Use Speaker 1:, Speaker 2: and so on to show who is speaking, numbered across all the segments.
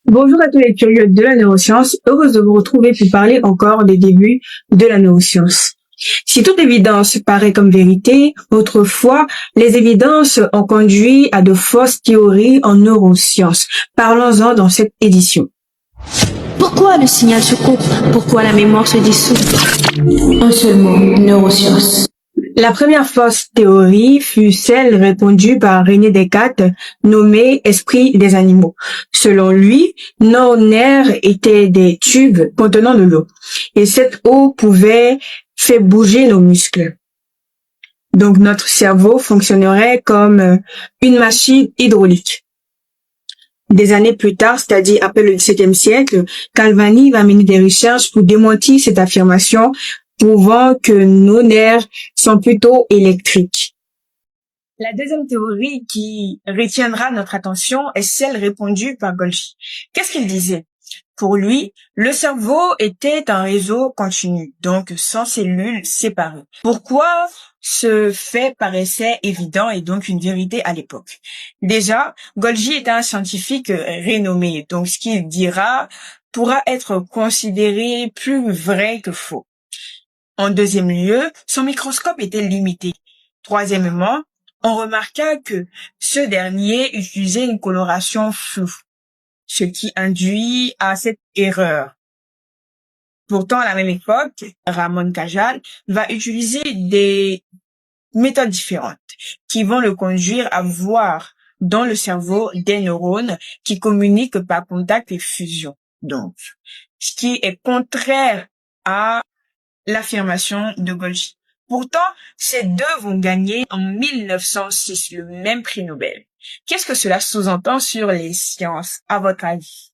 Speaker 1: Bonjour à tous les curieux de la neuroscience, heureuse de vous retrouver pour parler encore des débuts de la neuroscience. Si toute évidence paraît comme vérité, autrefois, les évidences ont conduit à de fausses théories en neurosciences. Parlons-en dans cette édition.
Speaker 2: Pourquoi le signal se coupe? Pourquoi la mémoire se dissout? Un seul mot, neurosciences.
Speaker 1: La première fausse théorie fut celle répandue par René Descartes, nommée esprit des animaux. Selon lui, nos nerfs étaient des tubes contenant de l'eau, et cette eau pouvait faire bouger nos muscles. Donc notre cerveau fonctionnerait comme une machine hydraulique. Des années plus tard, c'est-à-dire après le XVIIe siècle, Galvani va mener des recherches pour démentir cette affirmation, prouvant que nos nerfs sont plutôt électriques. La deuxième théorie qui retiendra notre attention est celle répandue par Golgi. Qu'est-ce qu'il disait? Pour lui, le cerveau était un réseau continu, donc sans cellules séparées. Pourquoi ce fait paraissait évident et donc une vérité à l'époque? Déjà, Golgi était un scientifique renommé, donc ce qu'il dira pourra être considéré plus vrai que faux. En deuxième lieu, son microscope était limité. Troisièmement, on remarqua que ce dernier utilisait une coloration floue, ce qui induit à cette erreur. Pourtant, à la même époque, Ramon Cajal va utiliser des méthodes différentes qui vont le conduire à voir dans le cerveau des neurones qui communiquent par contact et fusion. Donc, ce qui est contraire à l'affirmation de Golgi. Pourtant, ces deux vont gagner en 1906 le même prix Nobel. Qu'est-ce que cela sous-entend sur les sciences, à votre avis?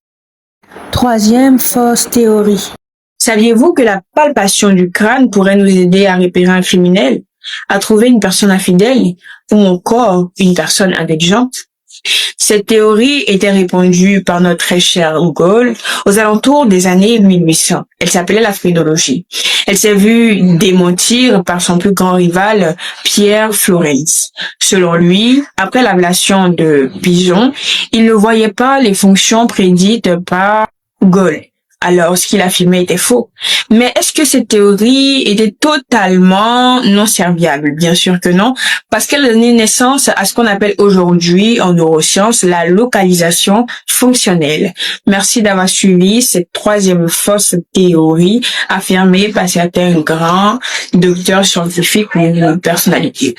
Speaker 2: Troisième fausse théorie.
Speaker 1: Saviez-vous que la palpation du crâne pourrait nous aider à repérer un criminel, à trouver une personne infidèle ou encore une personne intelligente? Cette théorie était répandue par notre très cher Hugo aux alentours des années 1800. Elle s'appelait la phrénologie. Elle s'est vue démentir par son plus grand rival, Pierre Flourens. Selon lui, après l'ablation de pigeons, il ne voyait pas les fonctions prédites par Hugo. Alors, ce qu'il affirmait était faux. Mais est-ce que cette théorie était totalement non serviable? Bien sûr que non, parce qu'elle a donné naissance à ce qu'on appelle aujourd'hui en neurosciences la localisation fonctionnelle. Merci d'avoir suivi cette troisième fausse théorie affirmée par certains grands docteurs scientifiques ou personnalités.